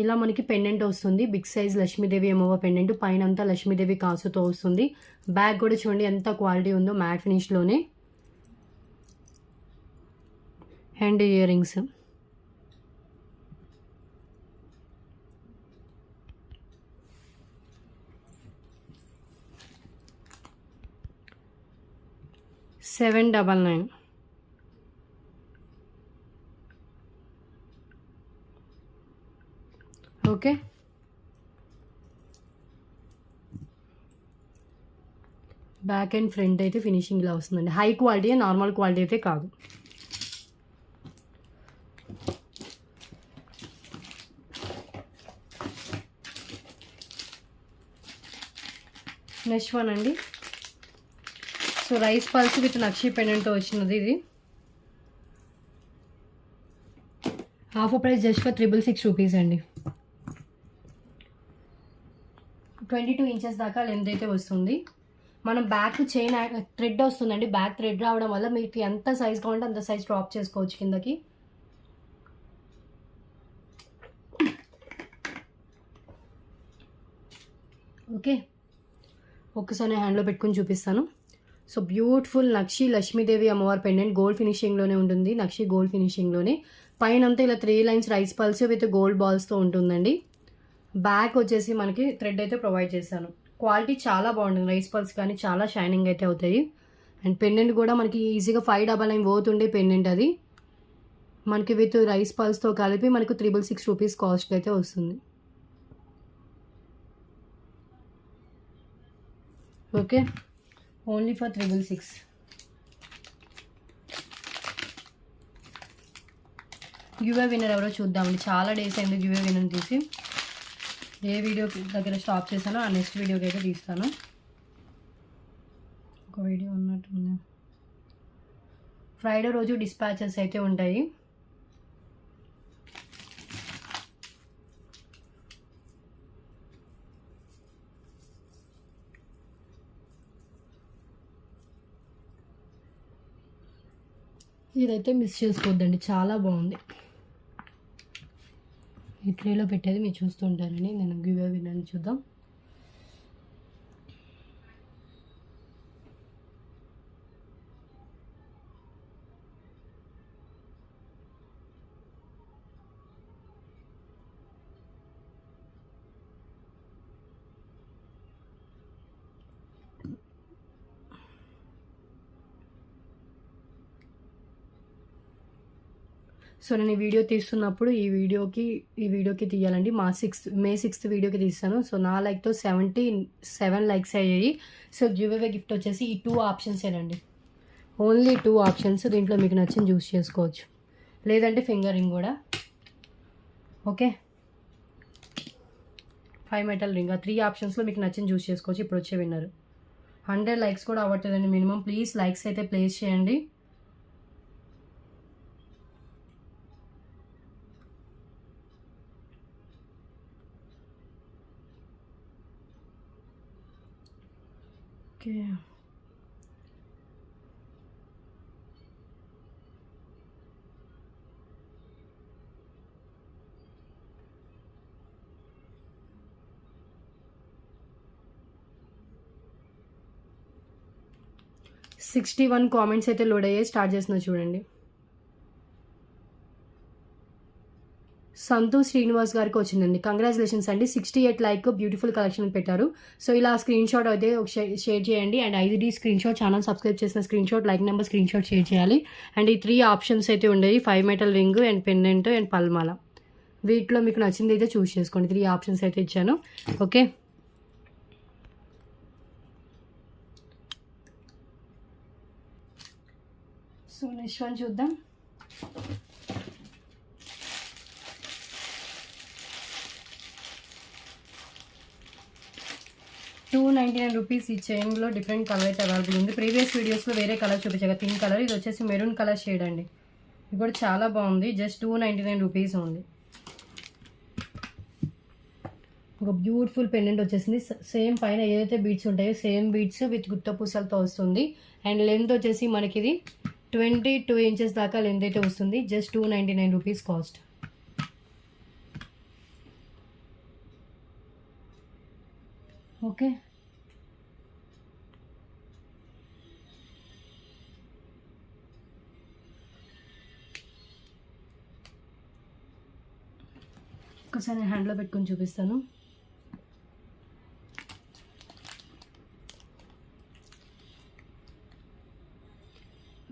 ఇలా మనకి పెండెంట్ వస్తుంది, బిగ్ సైజ్ లక్ష్మీదేవి అమ్మవారి పెండెంట్. పైన అంతా లక్ష్మీదేవి కాసుతో వస్తుంది. బ్యాగ్ కూడా చూడండి ఎంత క్వాలిటీ ఉందో, మ్యాట్ ఫినిష్లోనే. And earrings $799. Okay, back and front అయితే ఫినిషింగ్ ఇలా వస్తుందండి. హై క్వాలిటీ, నార్మల్ క్వాలిటీ అయితే కాదు. నెక్స్ట్ వన్ అండి. So rice pearls with nakshi పెండెంట్తో వచ్చినది. ఇది ఆఫర్ ప్రైస్ జస్ట్ ఫర్ ₹666 అండి. 22 ఇంచెస్ దాకా లెంత్ అయితే వస్తుంది. మనం బ్యాక్ చైన్ థ్రెడ్ వస్తుందండి. బ్యాక్ థ్రెడ్ రావడం వల్ల మీకు ఎంత సైజ్ కావాలంటే అంత సైజ్ డ్రాప్ చేసుకోవచ్చు కిందకి. ఓకే, ఒక్కసారి హ్యాండ్లో పెట్టుకుని చూపిస్తాను. సో బ్యూటిఫుల్ నక్షి లక్ష్మీదేవి అమ్మవారి పెండెంట్ గోల్డ్ ఫినిషింగ్లోనే ఉంటుంది. నక్షి గోల్డ్ ఫినిషింగ్లోనే. పైన అంతా ఇలా 3 lines rice pearls with gold బాల్స్తో ఉంటుందండి. బ్యాక్ వచ్చేసి మనకి థ్రెడ్ అయితే ప్రొవైడ్ చేశాను. క్వాలిటీ చాలా బాగుంటుంది. రైస్ పల్స్ కానీ చాలా షైనింగ్ అయితే అవుతాయి. అండ్ పెండెంట్ కూడా మనకి ఈజీగా 599 పోతుండే పెండెంట్. అది మనకి విత్ రైస్ పల్స్తో కలిపి మనకు ₹666 కాస్ట్ అయితే వస్తుంది. Okay, only for $666. Give away winner ఎవరో చూద్దామండి. చాలా డేస్ అయింది గివ్ అవే విన్నర్ తీసి. ఏ వీడియో దగ్గర స్టాప్ చేశానో ఆ నెక్స్ట్ వీడియోకి అయితే తీస్తాను. ఒక వీడియో ఉన్నట్టుంది. ఫ్రైడే రోజు డిస్పాచెస్ అయితే ఉంటాయి. ఇదైతే మిస్ చేసుకోవద్దండి, చాలా బాగుంది. ఈ ట్రేలో పెట్టేది మీరు చూస్తుంటారని నేను గివ్ అవే విన్నర్ని చూద్దాం. సో నేను ఈ వీడియో తీస్తున్నప్పుడు ఈ వీడియోకి తీయాలండి. మే 6th వీడియోకి తీస్తాను. సో నా లైక్తో 77 లైక్స్ అయ్యాయి. సో గివ్ అవే గిఫ్ట్ వచ్చేసి ఈ 2 ఆప్షన్సేనండి. Only 2 options. దీంట్లో మీకు నచ్చింది చూస్ చేసుకోవచ్చు, లేదంటే ఫింగర్ రింగ్ కూడా. Okay, 5 metal ring. ఆ 3 ఆప్షన్స్లో మీకు నచ్చింది చూస్ చేసుకోవచ్చు. ఇప్పుడు వచ్చే విన్నర్. 100 లైక్స్ కూడా అవ్వట్లేదండి మినిమం. ప్లీజ్ లైక్స్ అయితే ప్లేస్ చేయండి. ఓకే, $61 కామెంట్స్ అయితే లోడ్ అయ్యాయి. స్టార్ట్ చేస్తున్నా చూడండి. సంతు శ్రీనివాస్ గారికి వచ్చిందండి. కంగ్రాచులేషన్స్ అండి, 68 లైక్ బ్యూటిఫుల్ కలెక్షన్ పెట్టారు. సో ఇలా స్క్రీన్ షాట్ అయితే షేర్ చేయండి. And 5D screenshot, channel subscribe చేసిన screenshot, like number screenshot share చేయాలి. అండ్ ఈ 3 ఆప్షన్స్ అయితే ఉండేవి, 5 metal ring and pendant and పల్మాల. వీటిలో మీకు నచ్చింది అయితే చూస్ చేసుకోండి. 3 ఆప్షన్స్ అయితే ఇచ్చాను. ఓకే, సో నెక్స్ట్ వన్ చూద్దాం. ₹299 ఈ చైన్లో డిఫరెంట్ కలర్ అయితే అవైలబుల్ ఉంది. ప్రీవియస్ వీడియోస్లో వేరే కలర్ చూపించాక పింక్ కలర్, ఇది వచ్చేసి మెరూన్ కలర్ షేడ్ అండి. ఇది కూడా చాలా బాగుంది. జస్ట్ ₹299 ఉంది. ఒక బ్యూటిఫుల్ పెండెంట్ వచ్చేసింది. సేమ్ పైన ఏదైతే బీడ్స్ ఉంటాయో సేమ్ బీడ్స్ విత్ గుత్త పూసలతో వస్తుంది. అండ్ లెంత్ వచ్చేసి మనకి ఇది 22 ఇంచెస్ దాకా లెంత్ అయితే వస్తుంది. Just ₹299 cost. ఓకే, ఒకసారి నేను హ్యాండ్లో పెట్టుకొని చూపిస్తాను.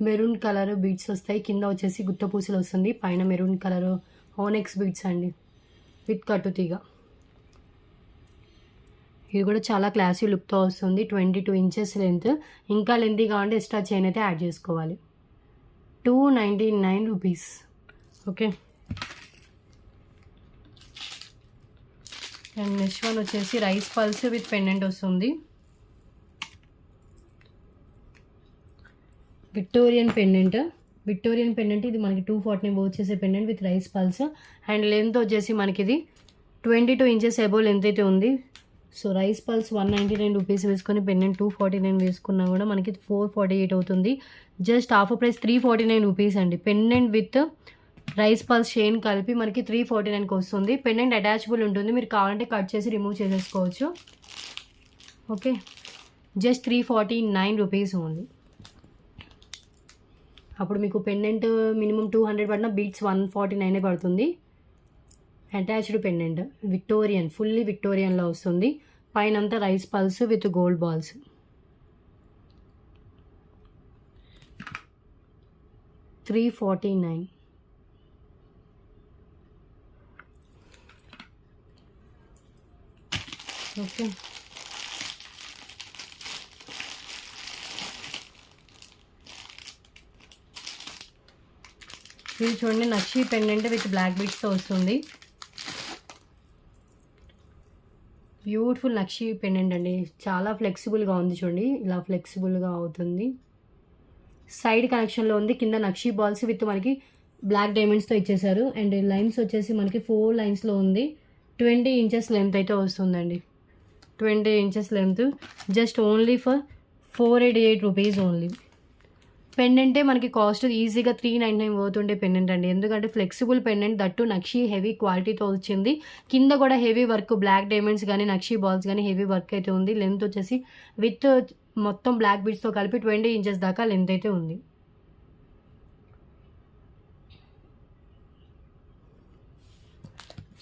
మెరూన్ కలర్ బీడ్స్ వస్తాయి. కింద వచ్చేసి గుత్త పూసలు వస్తుంది. పైన మెరూన్ కలర్ ఓనెక్స్ బీడ్స్ అండి విత్ కట్టు తీగ. ఇది కూడా చాలా క్లాసీ లుక్తో వస్తుంది. 22 ఇంచెస్ లెంత్. ఇంకా లెంతీ కావాలంటే ఎక్స్ట్రా చైన్ అయితే యాడ్ చేసుకోవాలి. ₹299. ఓకే, అండ్ నెక్స్ట్ వన్ వచ్చేసి రైస్ పల్స్ విత్ పెండెంట్ వస్తుంది. విక్టోరియన్ పెండెంట్ ఇది మనకి 240 వచ్చేసే pendant with rice pearls. And length వచ్చేసి మనకి ఇది 22 ఇంచెస్ అబోవ్ లెంత్ అయితే ఉంది. సో రైస్ పల్స్ ₹199 వేసుకొని పెండెంట్ 249 వేసుకున్నా కూడా మనకి 448 అవుతుంది. జస్ట్ ఆఫర్ ప్రైస్ ₹349 అండి. Pendant with rice pearls chain కలిపి మనకి 349కి వస్తుంది. పెండెంట్ అటాచబుల్ ఉంటుంది, మీరు కావాలంటే కట్ చేసి రిమూవ్ చేసేసుకోవచ్చు. Okay, just ₹349 only. అప్పుడు మీకు పెండెంట్ మినిమం 200 పడిన బీట్స్ 149 పడుతుంది. అటాచ్డ్ పెండెంట్ విక్టోరియన్, ఫుల్లీ విక్టోరియన్లో వస్తుంది. పైన అంతా rice pearls with gold balls. $349. Okay, ఇది చూడండి, నక్షి పెండెంట్ విత్ బ్లాక్ బీడ్స్తో వస్తుంది. బ్యూటిఫుల్ నక్షి పెండెంట్ అండి, చాలా ఫ్లెక్సిబుల్గా ఉంది. చూడండి ఇలా ఫ్లెక్సిబుల్గా అవుతుంది. సైడ్ కనెక్షన్లో ఉంది. కింద నక్షి బాల్స్ విత్ మనకి బ్లాక్ డైమండ్స్తో ఇచ్చేసారు. అండ్ లైన్స్ వచ్చేసి మనకి 4 లైన్స్లో ఉంది. 20 ఇంచెస్ లెంత్ అయితే వస్తుందండి. 20 inches length. Just only for ₹488 only. పెండెంటే మనకి కాస్ట్ ఈజీగా $399 పోతుండే పెండెంట్ అండి. ఎందుకంటే flexible pendant, that nakshi heavy క్వాలిటీతో వచ్చింది. కింద కూడా హెవీ వర్క్, బ్లాక్ డైమండ్స్ కానీ నక్షి బాల్స్ కానీ హెవీ వర్క్ అయితే ఉంది. లెంత్ వచ్చేసి విత్ మొత్తం బ్లాక్ బీడ్స్తో కలిపి 20 ఇంచెస్ దాకా లెంత్ అయితే ఉంది.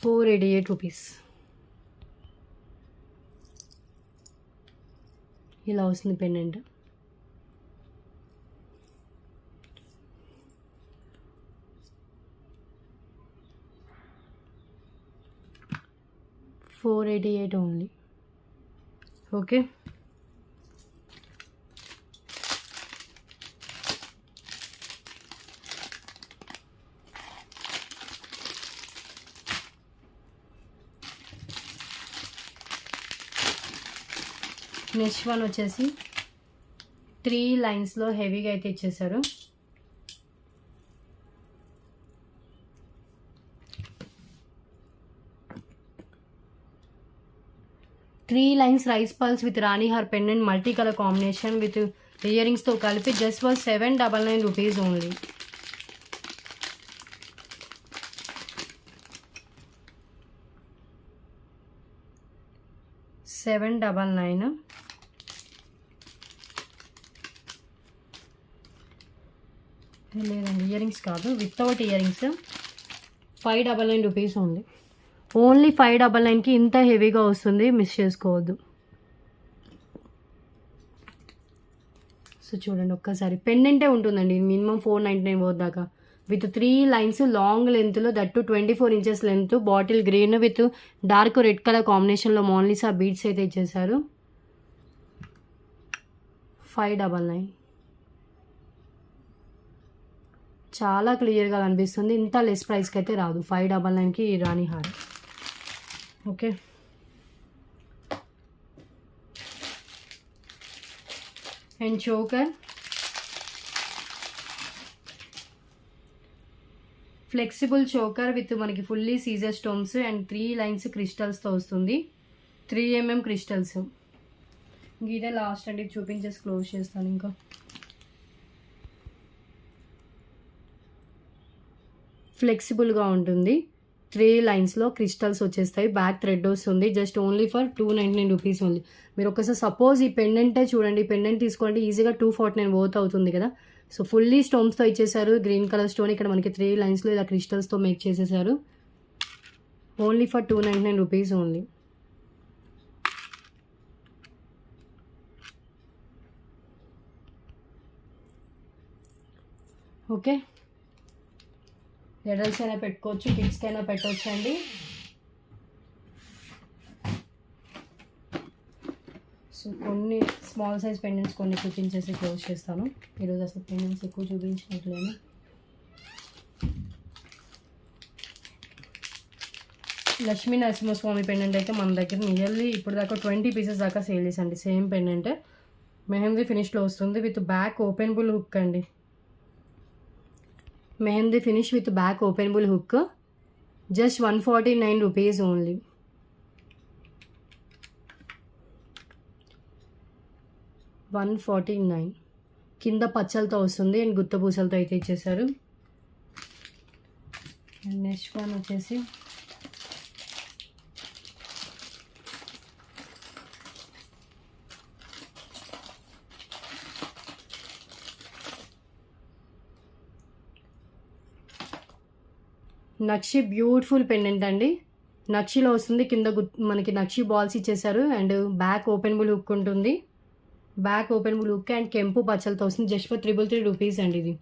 ₹488. ఇలా వస్తుంది pendant. 488 only. Okay, next one వచ్చేసి 3 లైన్స్లో హెవీగా అయితే ఇచ్చేసారు. Three lines rice pearls with rani haar pendant multi colour combination with ఇయరింగ్స్తో కలిపి జస్ట్ ఫర్ 799 రూపీస్ ఓన్లీ. $799. లేదండి, ఇయరింగ్స్ కాదు, వితౌట్ ఇయరింగ్స్ 599 రూపీస్ ఉంది. ఓన్లీ 599కి ఇంత హెవీగా వస్తుంది, మిస్ చేసుకోవద్దు. సో చూడండి ఒక్కసారి, పెండెంటే ఉంటుందండి, మినిమం 499 పోదాకా విత్ 3 లైన్స్ లాంగ్ లెంత్లో, that 24 inches length, bottle green with dark red colour కాంబినేషన్లో మోనాలిసా బీడ్స్ అయితే ఇచ్చేసారు. 599. చాలా క్లియర్గా కనిపిస్తుంది, ఇంత లెస్ ప్రైస్కి అయితే రాదు. 599కి rani haar. Okay, and choker flexible choker with మనకి fully CZ stones and 3 lines క్రిస్టల్స్తో వస్తుంది. 3 mm క్రిస్టల్స్. ఇదే లాస్ట్ అండి, చూపించేసి క్లోజ్ చేస్తాను. ఇంకా ఫ్లెక్సిబుల్గా ఉంటుంది, 3 లైన్స్లో క్రిస్టల్స్ వచ్చేస్తాయి, బ్యాక్ థ్రెడ్ వస్తుంది. Just only for 299 rupees only. మీరు ఒకసారి సపోజ్ ఈ పెండెంటే చూడండి, పెండెంట్ తీసుకోండి, ఈజీగా 249 పోత్ అవుతుంది కదా. సో ఫుల్లీ స్టోన్స్తో ఇచ్చేసారు, గ్రీన్ కలర్ స్టోన్ ఇక్కడ మనకి 3 లైన్స్లో ఇలా క్రిస్టల్స్తో మేక్ చేసేసారు. Only for 299 rupees only. Okay, adults అయినా పెట్టుకోవచ్చు, కిడ్స్కి అయినా పెట్టవచ్చు అండి. సో కొన్ని స్మాల్ సైజ్ పెండెంట్స్ కొన్ని చూపించేసి క్లోజ్ చేస్తాను. ఈరోజు అసలు పెండెంట్స్ ఎక్కువ చూపించినట్లేను. లక్ష్మీ నరసింహస్వామి పెండెంట్ అయితే మన దగ్గర నియర్లీ ఇప్పుడు దాకా 20 పీసెస్ దాకా సేల్ చేసండి. సేమ్ పెండెంట్ మెహందీ ఫినిష్లో వస్తుంది విత్ బ్యాక్ ఓపెనబుల్ హుక్ అండి. Mehndi finish with back openable hook. Just 149 rupees only. $149. కింద పచ్చలతో వస్తుంది అండ్ గుత్త పూసలతో అయితే ఇచ్చేసారు. అండ్ నెక్స్ట్ వన్ వచ్చేసి నక్షి బ్యూటిఫుల్ పెండెంట్ అండి. నక్షిలో వస్తుంది, కింద మనకి నక్షి బాల్స్ ఇచ్చేసారు అండ్ బ్యాక్ ఓపెనబుల్ హుక్ ఉంటుంది. బ్యాక్ ఓపెనబుల్ హుక్ అండ్ కెంపు పచ్చలతో వస్తుంది. జస్ట్ ఫర్ 333 రూపీస్ అండి. ఇది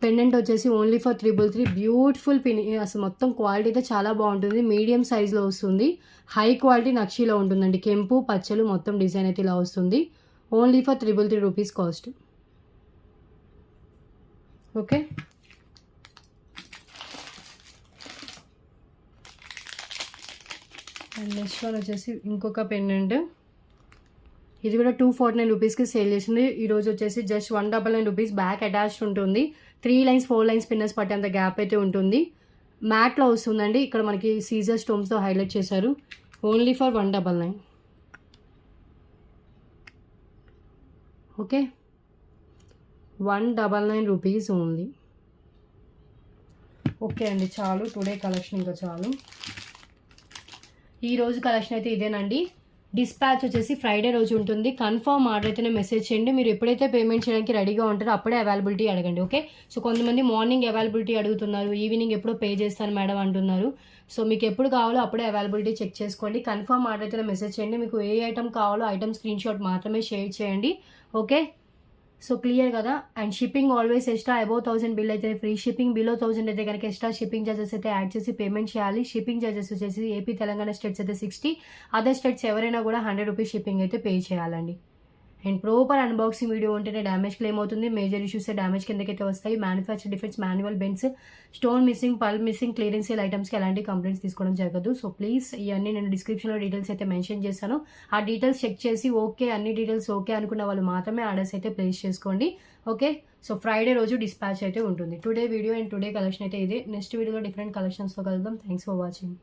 పెండెంట్ వచ్చేసి ఓన్లీ ఫర్ 333. బ్యూటిఫుల్ పిన్, అసలు మొత్తం క్వాలిటీ అయితే చాలా బాగుంటుంది. మీడియం సైజ్లో వస్తుంది, హై క్వాలిటీ నక్షిలో ఉంటుందండి. కెంపు పచ్చలు మొత్తం డిజైన్ అయితే ఇలా వస్తుంది. Only for 333 rupees cost. Okay, and next one వచ్చేసి ఇంకొక పెండెంట్. ఇది కూడా 249 రూపీస్కి సేల్ చేసింది. ఈరోజు వచ్చేసి జస్ట్ 199 రూపీస్. బ్యాక్ అటాచ్డ్ ఉంటుంది, 3 లైన్స్ 4 లైన్స్ పిన్నర్స్ పట్టేంత గ్యాప్ అయితే ఉంటుంది. మ్యాట్లో వస్తుందండి, ఇక్కడ మనకి సీజర్ స్టోన్స్తో హైలైట్ చేశారు. Only for 199. Okay, 199 rupees only. Okay అండి, చాలు టుడే కలెక్షన్, ఇంకా చాలు. ఈరోజు కలెక్షన్ అయితే ఇదేనండి. డిస్పాచ్ వచ్చేసి ఫ్రైడే రోజు ఉంటుంది. కన్ఫర్మ్ ఆర్డర్ అయితేనే మెసేజ్ చేయండి. మీరు ఎప్పుడైతే పేమెంట్ చేయడానికి రెడీగా ఉంటారో అప్పుడే అవైలబిలిటీ అడగండి. ఓకే, సో కొంతమంది మార్నింగ్ అవైలబిలిటీ అడుగుతున్నారు, ఈవినింగ్ ఎప్పుడో పే చేస్తాను మేడం అంటున్నారు. సో మీకు ఎప్పుడు కావాలో అప్పుడే అవైలబిలిటీ చెక్ చేసుకోండి. కన్ఫర్మ్ ఆర్డర్ అయితేనే మెసేజ్ చేయండి. మీకు ఏ ఐటమ్ కావాలో ఐటమ్ స్క్రీన్ షాట్ మాత్రమే షేర్ చేయండి. ఓకే, సో క్లియర్ కదా. And shipping always extra above 1000 bill అయితే ఫ్రీ షిప్పింగ్, బిలో 1000 అయితే కనుక ఎక్స్ట్రా షిప్పింగ్ చార్జెస్ అయితే యాడ్ చేసి పేమెంట్ చేయాలి. షిప్పింగ్ చార్జెస్ వచ్చేసి ఏపీ తెలంగాణ స్టేట్స్ అయితే 60, అదర్ స్టేట్స్ ఎవరైనా కూడా 100 రూపీస్ షిప్పింగ్ అయితే పే చేయాలండి. అండ్ ప్రాపర్ అన్బాక్సింగ్ వీడియో ఉంటేనే డ్యామేజ్ క్లెయిమ్ అవుతుంది. మేజర్ ఇష్యూస్ డ్యామేజ్ కిందకైతే వస్తాయి. Manufacture defects, manual bends, stone missing, pearl missing, clearance sale ఐటమ్స్కి ఎలాంటి కంప్లైంట్స్ తీసుకోవడం జరగదు. సో ప్లీజ్ ఇవన్నీ నేను డిస్క్రిప్షన్లో డీటెయిల్స్ అయితే మెన్షన్ చేశాను. ఆ డీటెయిల్స్ చెక్ చేసి ఓకే అన్ని డీటెయిల్స్ ఓకే అనుకున్న వాళ్ళు మాత్రమే ఆర్డర్స్ అయితే ప్లేస్ చేసుకోండి. ఓకే, సో ఫ్రైడే రోజు డిస్పాచ్ అయితే ఉంటుంది. Today video and today collection అయితే ఇదే. నెక్స్ట్ వీడియోలో డిఫరెంట్ కలెక్షన్స్తో కలుద్దాం. Thanks for watching.